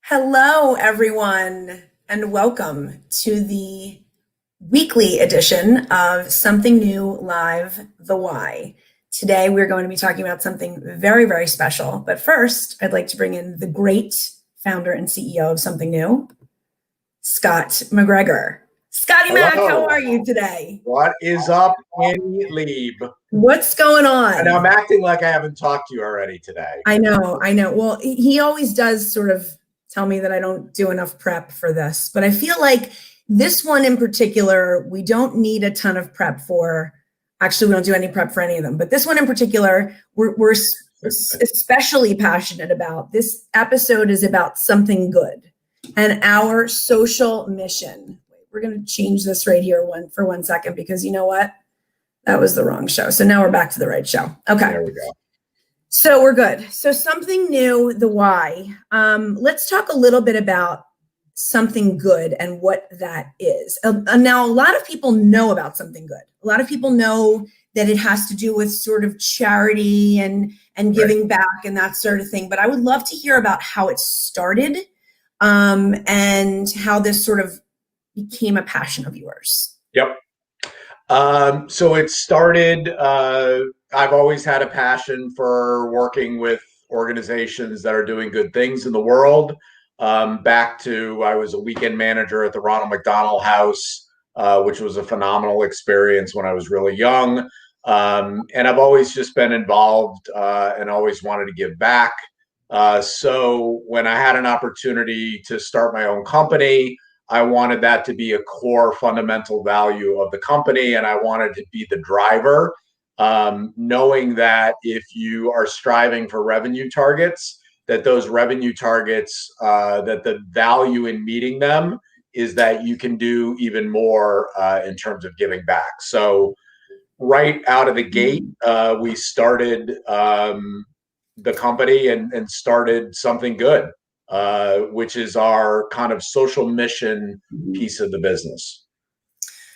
Hello, everyone, and welcome to the weekly edition of Something New Live, The Why. Today, we're going to be talking about something very, very special. But first, I'd like to bring in the great founder and CEO of Something New, Scott MacGregor. Scotty Mac, how are you today? What is up, Annie Leib? What's going on? And I'm acting like I haven't talked to you already today. I know. Well, he always does sort of tell me that I don't do enough prep for this, but I feel like this one in particular, we don't need a ton of prep for. Actually, we don't do any prep for any of them, but this one in particular, we're especially passionate about. This episode is about something good and our social mission. We're going to change this right here for 1 second, because you know what? That was the wrong show. So now we're back to the right show. Okay. There we go. So we're good. So something new, the why. Let's talk a little bit about something good and what that is. Now, a lot of people know about something good. A lot of people know that it has to do with sort of charity and giving back and that sort of thing. But I would love to hear about how it started and how this sort of became a passion of yours. Yep. So it started, I've always had a passion for working with organizations that are doing good things in the world. Back to, I was a weekend manager at the Ronald McDonald House, which was a phenomenal experience when I was really young. And I've always just been involved and always wanted to give back. So when I had an opportunity to start my own company, I wanted that to be a core fundamental value of the company, and I wanted to be the driver, knowing that if you are striving for revenue targets, that those revenue targets, that the value in meeting them is that you can do even more in terms of giving back. So right out of the gate, we started the company and started Something Good. Which is our kind of social mission piece of the business.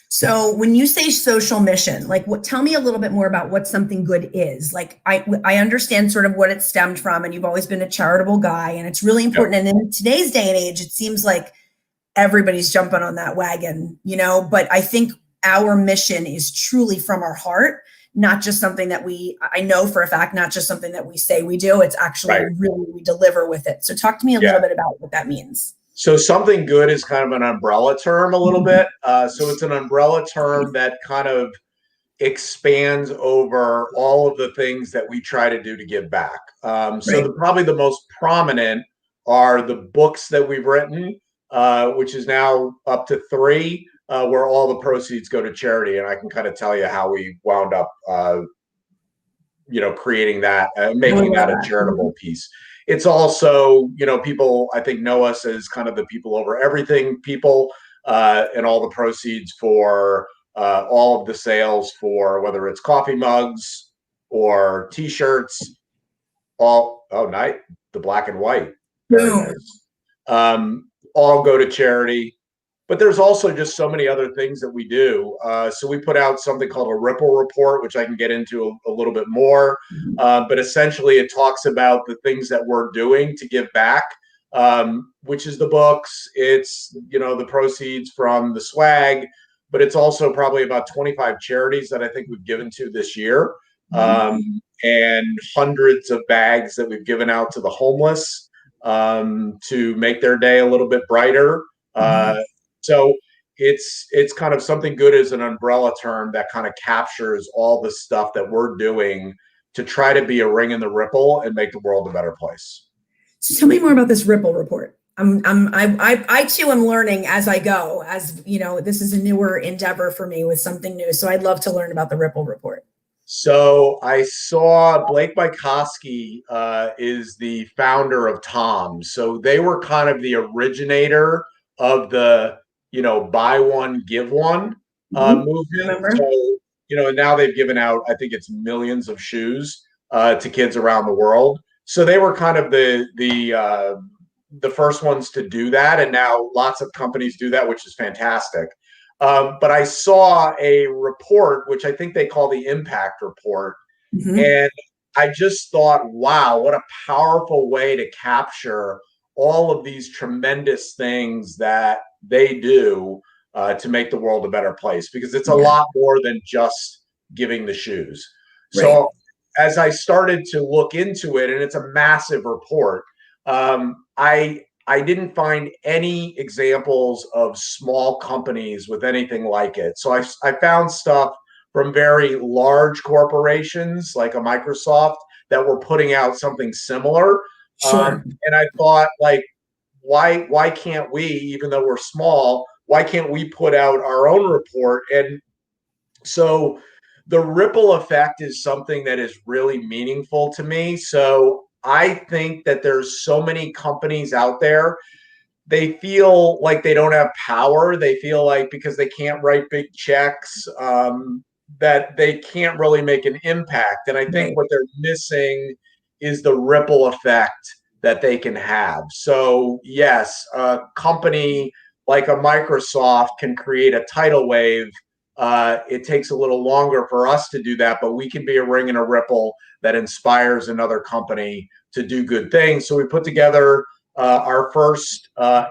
So when you say social mission, like tell me a little bit more about what Something Good is. Like I understand sort of what it stemmed from, and you've always been a charitable guy, and it's really important. Yep. And in today's day and age, it seems like everybody's jumping on that wagon, but I think our mission is truly from our heart. Not just something that I know for a fact, not just something that we say we do. It's actually really, we deliver with it. So talk to me a little bit about what that means. So Something Good is kind of an umbrella term a little bit. So it's an umbrella term that kind of expands over all of the things that we try to do to give back. So probably the most prominent are the books that we've written, which is now up to 3. Where all the proceeds go to charity. And I can kind of tell you how we wound up, creating that, making that a charitable piece. It's also, people, I think, know us as kind of the people over everything people, and all the proceeds for all of the sales for whether it's coffee mugs or T-shirts, the black and white. All go to charity. But there's also just so many other things that we do. So we put out something called a Ripple Report, which I can get into a little bit more. But essentially, it talks about the things that we're doing to give back, which is the books. It's, the proceeds from the swag, but it's also probably about 25 charities that I think we've given to this year, and hundreds of bags that we've given out to the homeless to make their day a little bit brighter. So it's kind of Something Good as an umbrella term that kind of captures all the stuff that we're doing to try to be a ring in the ripple and make the world a better place. So tell me more about this Ripple Report. I too am learning as I go, this is a newer endeavor for me with something new. So I'd love to learn about the Ripple Report. So I saw Blake Mycoskie is the founder of Tom's. So they were kind of the originator of the buy one, give one movement. So, and now they've given out, I think it's millions of shoes to kids around the world. So they were kind of the first ones to do that. And now lots of companies do that, which is fantastic. But I saw a report, which I think they call the Impact Report. And I just thought, wow, what a powerful way to capture all of these tremendous things that they do to make the world a better place, because it's a lot more than just giving the shoes. Right. So as I started to look into it, and it's a massive report, I didn't find any examples of small companies with anything like it. So I found stuff from very large corporations like a Microsoft that were putting out something similar. Sure. And I thought, like, why can't we, even though we're small, why can't we put out our own report? And so the ripple effect is something that is really meaningful to me. So I think that there's so many companies out there, they feel like they don't have power. They feel like because they can't write big checks, that they can't really make an impact. And I think what they're missing is the ripple effect that they can have. So yes, a company like a Microsoft can create a tidal wave. It takes a little longer for us to do that, but we can be a ring and a ripple that inspires another company to do good things. So we put together our first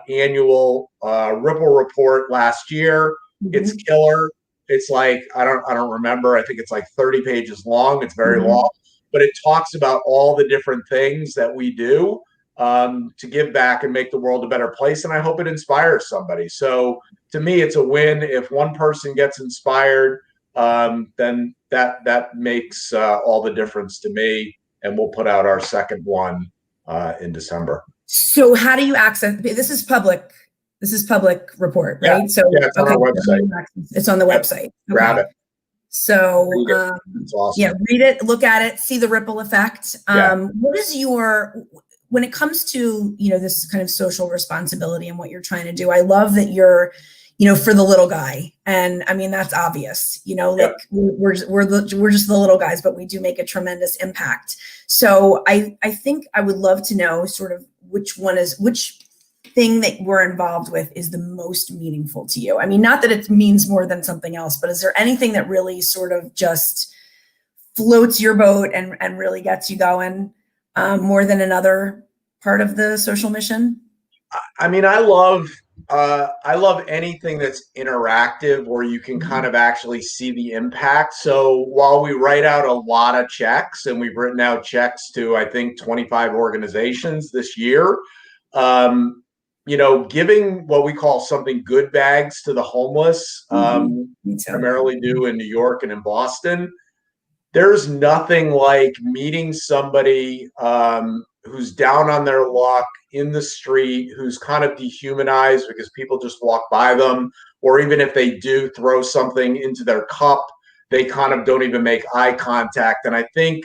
annual Ripple report last year. It's killer. It's like I don't remember. I think it's like 30 pages long. It's very long, but it talks about all the different things that we do to give back and make the world a better place. And I hope it inspires somebody. So to me, it's a win. If one person gets inspired, then that makes all the difference to me. And we'll put out our second one in December. So how do you access this? Is public. This is public report, right? So it's on our website. It's on the website. Grab it. So it's awesome. Yeah, read it, look at it, see the ripple effect. What is when it comes to, this kind of social responsibility and what you're trying to do? I love that you're, for the little guy. And I mean, that's obvious, like we're just the little guys, but we do make a tremendous impact. So I think I would love to know sort of which thing that we're involved with is the most meaningful to you. I mean, not that it means more than something else, but is there anything that really sort of just floats your boat and really gets you going more than another part of the social mission? I mean, I love anything that's interactive where you can kind of actually see the impact. So while we write out a lot of checks, and we've written out checks to, I think, 25 organizations this year, giving what we call something good bags to the homeless, primarily do in New York and in Boston. There's nothing like meeting somebody who's down on their luck in the street, who's kind of dehumanized because people just walk by them, or even if they do throw something into their cup, they kind of don't even make eye contact. And I think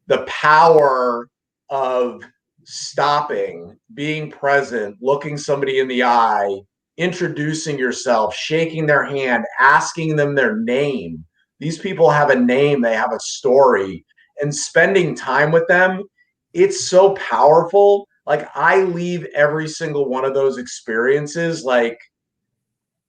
the power of stopping, being present, looking somebody in the eye, introducing yourself, shaking their hand, asking them their name. These people have a name, they have a story, and spending time with them, it's so powerful. Like, I leave every single one of those experiences, like,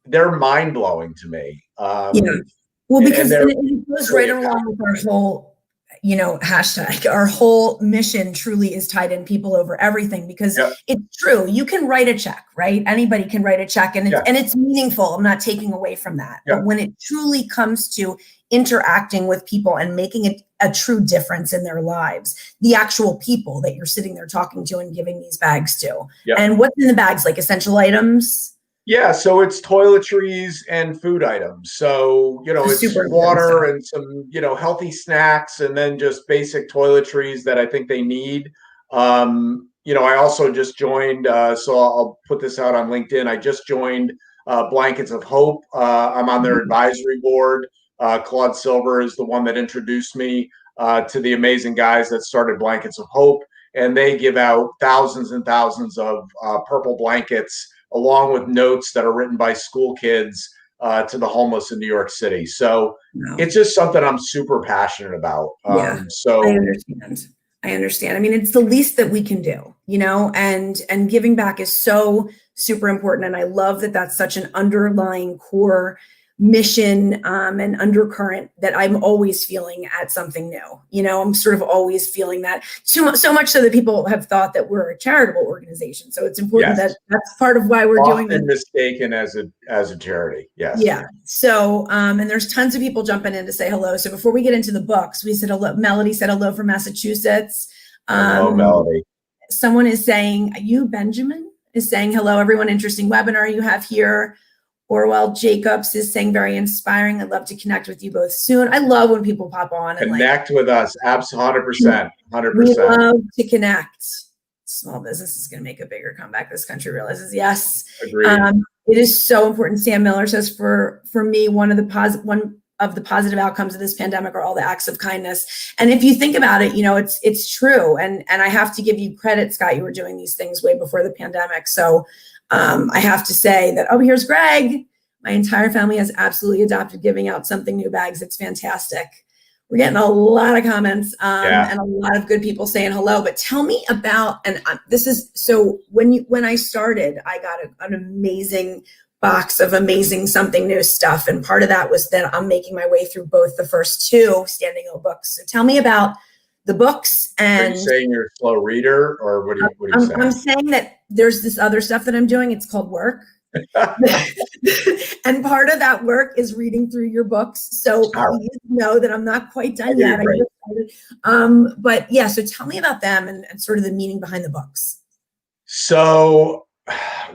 they're mind-blowing to me. Well, because it goes right along with our whole, hashtag. Our whole mission truly is tied in people over everything, because it's true. You can write a check, right? Anybody can write a check, and it's meaningful. I'm not taking away from that. But when it truly comes to interacting with people and making a true difference in their lives, the actual people that you're sitting there talking to and giving these bags to. And what's in the bags? Like essential items? Yeah, so it's toiletries and food items. So, it's water and some, healthy snacks, and then just basic toiletries that I think they need. I also just joined, so I'll put this out on LinkedIn. I just joined Blankets of Hope. I'm on their advisory board. Claude Silver is the one that introduced me to the amazing guys that started Blankets of Hope. And they give out thousands and thousands of purple blankets, along with notes that are written by school kids to the homeless in New York City. So it's just something I'm super passionate about. So I understand. I mean, it's the least that we can do, and giving back is so super important. And I love that that's such an underlying core mission and undercurrent that I'm always feeling at Something New. You know, I'm sort of always feeling that so much so that people have thought that we're a charitable organization. So it's important that that's part of why we're doing this. Often mistaken as a charity. Yes. Yeah. So, and there's tons of people jumping in to say hello. So before we get into the books, we said hello. Melody said hello from Massachusetts. Hello, Melody. Someone is saying, Benjamin is saying hello, everyone. Interesting webinar you have here. Orwell Jacobs is saying very inspiring. I'd love to connect with you both soon. I love when people pop on and connect with us. Absolutely, 100%. 100%. We love to connect. Small business is going to make a bigger comeback. This country realizes, yes. Agreed. It is so important. Sam Miller says, for me, one of the positive outcomes of this pandemic are all the acts of kindness. And if you think about it, you know, it's true. And I have to give you credit, Scott. You were doing these things way before the pandemic. So I have to say that, oh, here's Greg. My entire family has absolutely adopted giving out Something New bags. It's fantastic. We're getting a lot of comments and a lot of good people saying hello. But tell me about, and this is, so when I started, I got an amazing box of amazing Something New stuff. And part of that was that I'm making my way through both the first two Standing O books. So tell me about the books. And are you saying you're a slow reader, or what are you saying? I'm saying that there's this other stuff that I'm doing. It's called work. And part of that work is reading through your books. So please know that I'm not quite done yet. But yeah, so tell me about them and sort of the meaning behind the books. So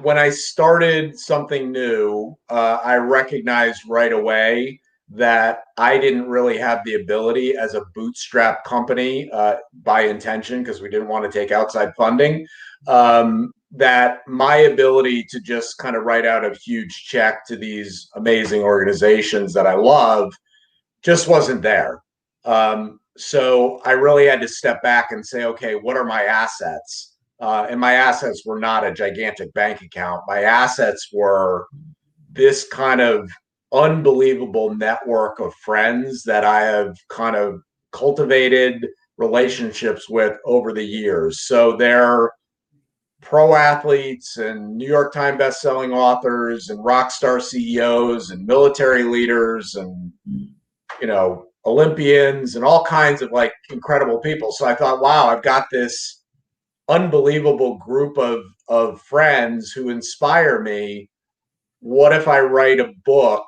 when I started Something New, I recognized right away that I didn't really have the ability as a bootstrap company by intention, because we didn't want to take outside funding, that my ability to just kind of write out a huge check to these amazing organizations that I love just wasn't there. So I really had to step back and say, okay, what are my assets? And my assets were not a gigantic bank account. My assets were this kind of unbelievable network of friends that I have kind of cultivated relationships with over the years. So they're pro athletes and New York Times bestselling authors and rock star CEOs and military leaders and, you know, Olympians and all kinds of like incredible people. So I thought, wow, I've got this unbelievable group of friends who inspire me. What if I write a book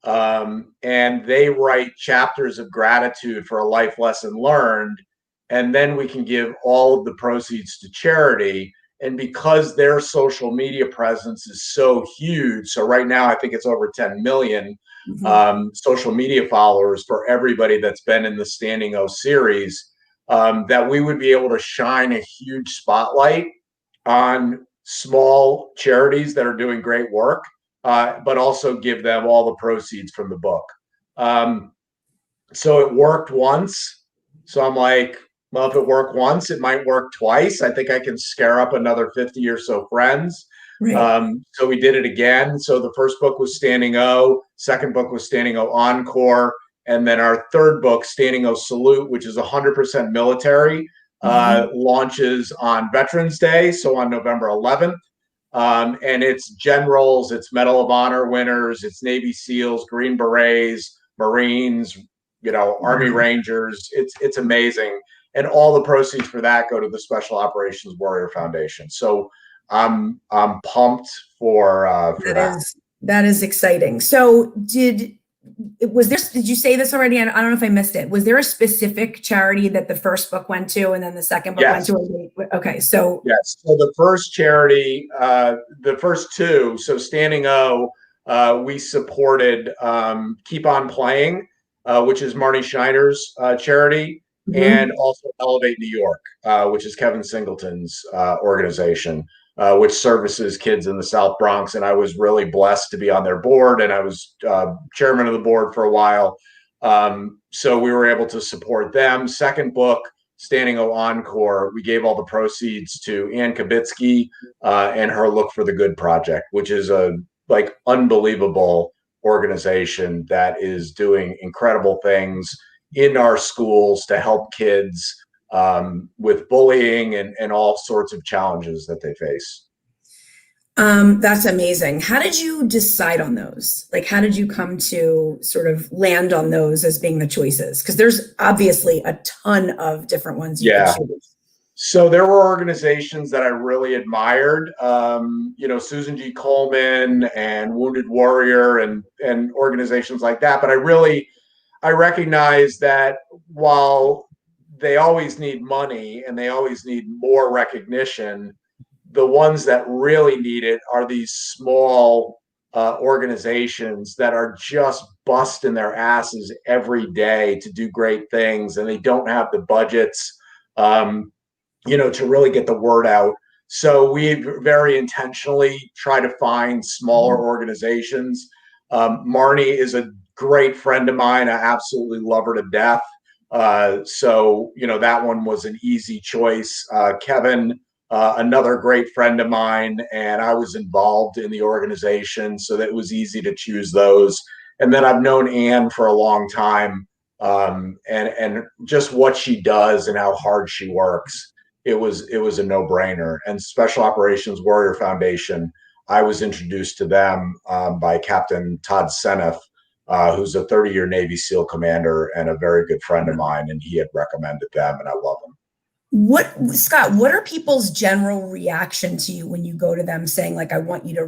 and they write chapters of gratitude for a life lesson learned, and then we can give all of the proceeds to charity? And because their social media presence is so huge, so right now I think it's over 10 million social media followers for everybody that's been in the Standing O series, that we would be able to shine a huge spotlight on small charities that are doing great work, but also give them all the proceeds from the book. So it worked once. So I'm like, well, if it worked once, it might work twice. I think I can scare up another 50 or so friends. Right. So we did it again. So the first book was Standing O. Second book was Standing O Encore. And then our third book, Standing O Salute, which is 100% military, launches on Veterans Day. So on November 11th. And it's generals, it's Medal of Honor winners, it's Navy SEALs, Green Berets, Marines, you know, Army Rangers. It's amazing. And all the proceeds for that go to the Special Operations Warrior Foundation. So I'm pumped for that. That is exciting. So did you say this already? I don't know if I missed it. Was there a specific charity that the first book went to and then the second book went to? Okay, so yes. So the first charity, the first two, so Standing O, we supported Keep On Playing, which is Marty Scheiner's charity, and also Elevate New York, which is Kevin Singleton's organization, which services kids in the South Bronx. And I was really blessed to be on their board, and I was chairman of the board for a while. So we were able to support them. Second book, Standing O Encore, we gave all the proceeds to Ann Kibitsky and her Look for the Good project, which is a like unbelievable organization that is doing incredible things in our schools to help kids with bullying and all sorts of challenges that they face. That's amazing. How did you decide on those? Like, how did you come to sort of land on those as being the choices? Because there's obviously a ton of different ones you could Yeah. choose. So there were organizations that I really admired, Susan G. Komen and Wounded Warrior and organizations like that. But I recognize that while they always need money and they always need more recognition, the ones that really need it are these small organizations that are just busting their asses every day to do great things, and they don't have the budgets, to really get the word out. So we very intentionally try to find smaller organizations. Marnie is a great friend of mine. I absolutely love her to death. That one was an easy choice. Kevin, another great friend of mine, and I was involved in the organization, so that it was easy to choose those. And then I've known Anne for a long time, and just what she does and how hard she works. It was a no-brainer. And Special Operations Warrior Foundation, I was introduced to them by Captain Todd Seneff, who's a 30-year Navy SEAL commander and a very good friend of mine, and he had recommended them, and I love them. Scott, what are people's general reaction to you when you go to them saying, like, I want you to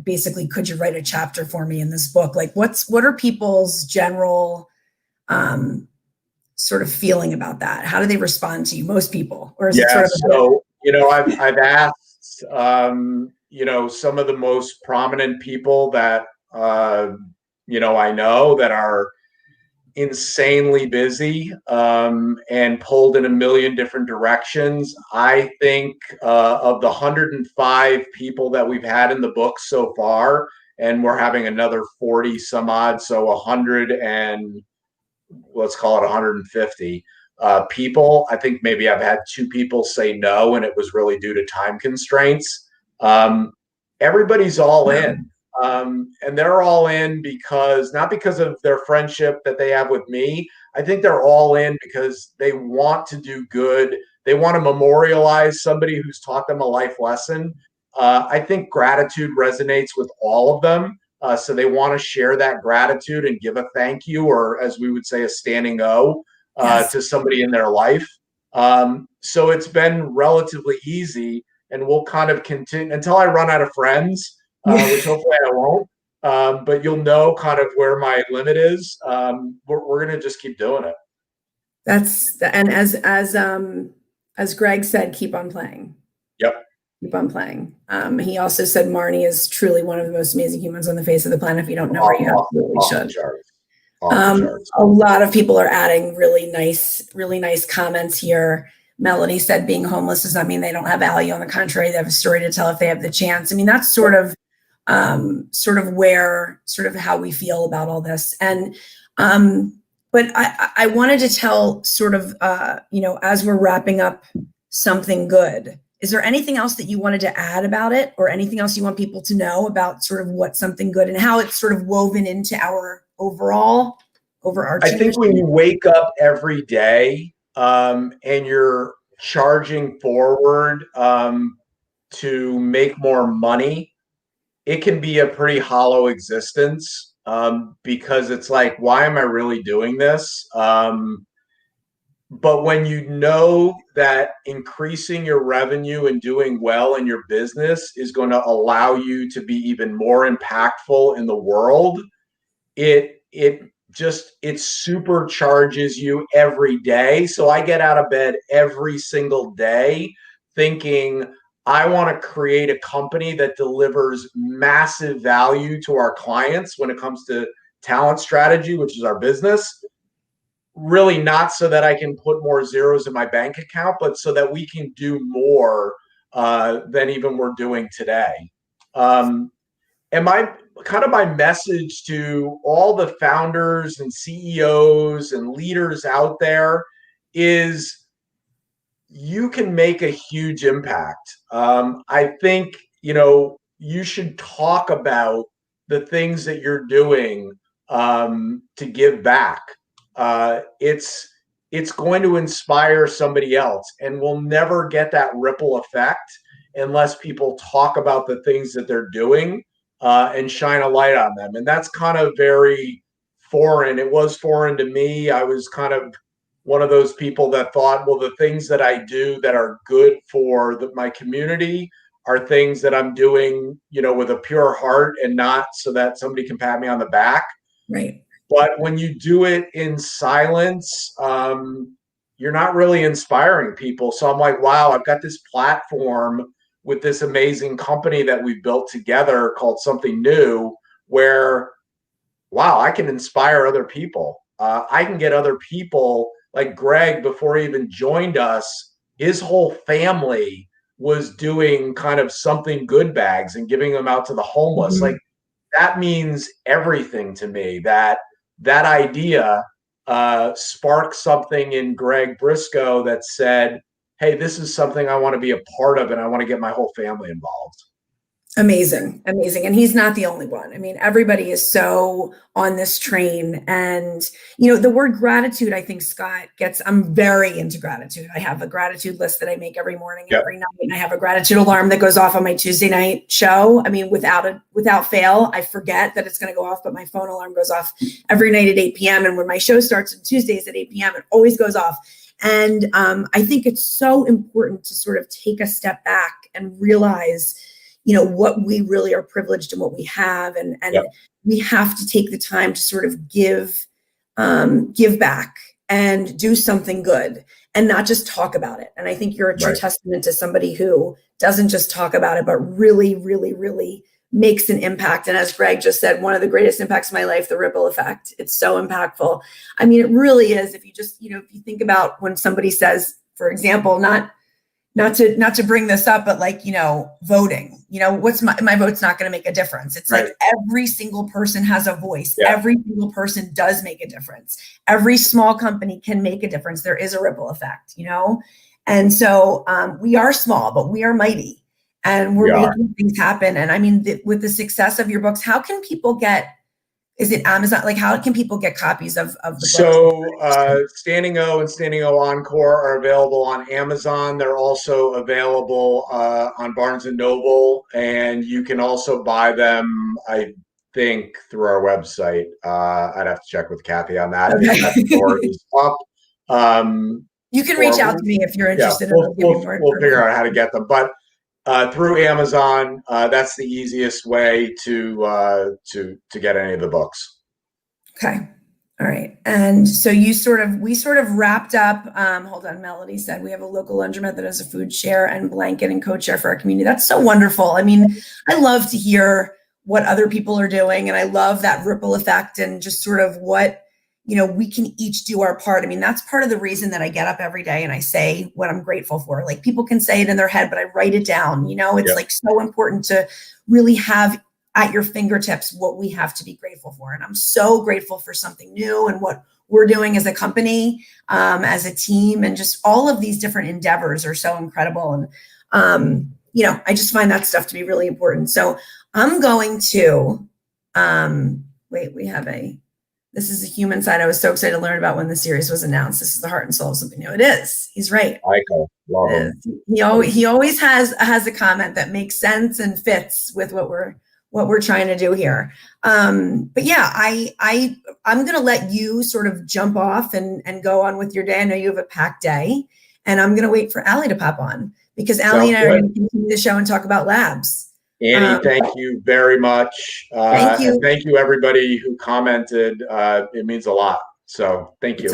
basically, could you write a chapter for me in this book? Like, what are people's general sort of feeling about that? How do they respond to you? Most people, or is it sort of? So, I've asked, some of the most prominent people that, I know that are insanely busy, and pulled in a million different directions. I think of the 105 people that we've had in the book so far, and we're having another 40 some odd, so 100 and let's call it 150 people. I think maybe I've had 2 people say no, and it was really due to time constraints. Everybody's all in. And they're all in because not because of their friendship that they have with me. I think they're all in because they want to do good. They want to memorialize somebody who's taught them a life lesson. I think gratitude resonates with all of them. So they want to share that gratitude and give a thank you, or as we would say, a standing O, Yes. to somebody in their life. So it's been relatively easy, and we'll kind of continue until I run out of friends, which hopefully I won't. But you'll know kind of where my limit is. We're going to just keep doing it. And as Greg said, keep on playing. Yep. Keep on playing. He also said Marnie is truly one of the most amazing humans on the face of the planet. If you don't know her, you absolutely should. A lot of people are adding really nice comments here. Melanie said being homeless does not mean they don't have value. On the contrary, they have a story to tell if they have the chance. I mean, that's sort of how we feel about all this. And but I wanted to tell sort of, as we're wrapping up Something Good, is there anything else that you wanted to add about it, or anything else you want people to know about sort of what Something Good and how it's sort of woven into our overarching? I think when you wake up every day, and you're charging forward, to make more money, it can be a pretty hollow existence, because it's like, why am I really doing this? But when you know that increasing your revenue and doing well in your business is going to allow you to be even more impactful in the world, it supercharges you every day. So I get out of bed every single day thinking, I want to create a company that delivers massive value to our clients when it comes to talent strategy, which is our business. Really not so that I can put more zeros in my bank account, but so that we can do more than even we're doing today. And my message to all the founders and CEOs and leaders out there is, you can make a huge impact. I think, you should talk about the things that you're doing, to give back. It's going to inspire somebody else, and we'll never get that ripple effect unless people talk about the things that they're doing and shine a light on them. And that's kind of very foreign. It was foreign to me. I was kind of one of those people that thought, well, the things that I do that are good for my community are things that I'm doing, with a pure heart and not so that somebody can pat me on the back. Right. But when you do it in silence, you're not really inspiring people. So I'm like, wow, I've got this platform with this amazing company that we've built together called Something New, where, wow, I can inspire other people. I can get other people like Greg, before he even joined us, his whole family was doing kind of something good bags and giving them out to the homeless. Mm-hmm. Like, that means everything to me. That idea sparked something in Greg Briscoe that said, hey, this is something I want to be a part of, and I want to get my whole family involved. Amazing. Amazing. And he's not the only one. I mean, everybody is so on this train. And, the word gratitude, I think, Scott, I'm very into gratitude. I have a gratitude list that I make every morning, every night. And I have a gratitude alarm that goes off on my Tuesday night show. I mean, without fail, I forget that it's going to go off, but my phone alarm goes off every night at 8 p.m. And when my show starts on Tuesdays at 8 p.m., it always goes off. And I think it's so important to sort of take a step back and realize what we really are privileged and what we have. And we have to take the time to sort of give back and do something good and not just talk about it. And I think you're a true testament to somebody who doesn't just talk about it, but really, really, really makes an impact. And as Greg just said, one of the greatest impacts of my life, the ripple effect. It's so impactful. I mean, it really is. If you just, if you think about when somebody says, for example, not to bring this up, but voting, what's my vote's not going to make a difference. It's like every single person has a voice. Yeah. Every single person does make a difference. Every small company can make a difference. There is a ripple effect, And so we are small, but we are mighty, and we're making things happen. And I mean, with the success of your books, how can people get, is it Amazon? Like, how can people get copies of the books? So Standing O and Standing O Encore are available on Amazon. They're also available on Barnes & Noble. And you can also buy them, I think, through our website. I'd have to check with Kathy on that. Okay. If that store is up. You can reach out to me if you're interested. We'll figure out how to get them. But through Amazon, that's the easiest way to get any of the books. Okay. All right. And so we sort of wrapped up. Hold on. Melody said we have a local laundromat that has a food share and blanket and coat share for our community. That's so wonderful. I mean, I love to hear what other people are doing, and I love that ripple effect and just sort of what, we can each do our part. I mean, that's part of the reason that I get up every day and I say what I'm grateful for. Like, people can say it in their head, but I write it down. It's like so important to really have at your fingertips what we have to be grateful for. And I'm so grateful for Something New and what we're doing as a company, as a team, and just all of these different endeavors are so incredible. And, I just find that stuff to be really important. So I'm going to, this is a human side. I was so excited to learn about when the series was announced. This is the heart and soul of Something New. It is. He's right. Michael, love him. He always has a comment that makes sense and fits with what we're trying to do here. But yeah, I'm going to let you sort of jump off and go on with your day. I know you have a packed day, and I'm going to wait for Allie to pop on, because Allie and I are going to continue the show and talk about labs. Annie, thank you very much. Thank you. And thank you, everybody who commented. It means a lot. So thank you.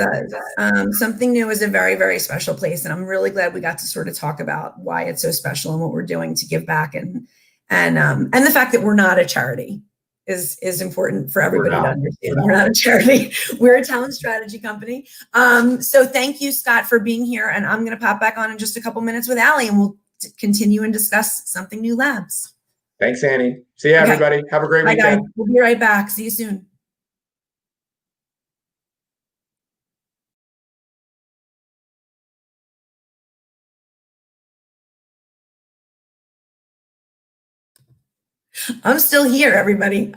Something New is a very, very special place. And I'm really glad we got to sort of talk about why it's so special and what we're doing to give back. And the fact that we're not a charity is important for everybody to understand. We're not a charity. We're a talent strategy company. So thank you, Scott, for being here. And I'm going to pop back on in just a couple minutes with Allie, and we'll continue and discuss Something New Labs. Thanks, Annie. See you, everybody. Have a great weekend. Guys. We'll be right back. See you soon. I'm still here, everybody.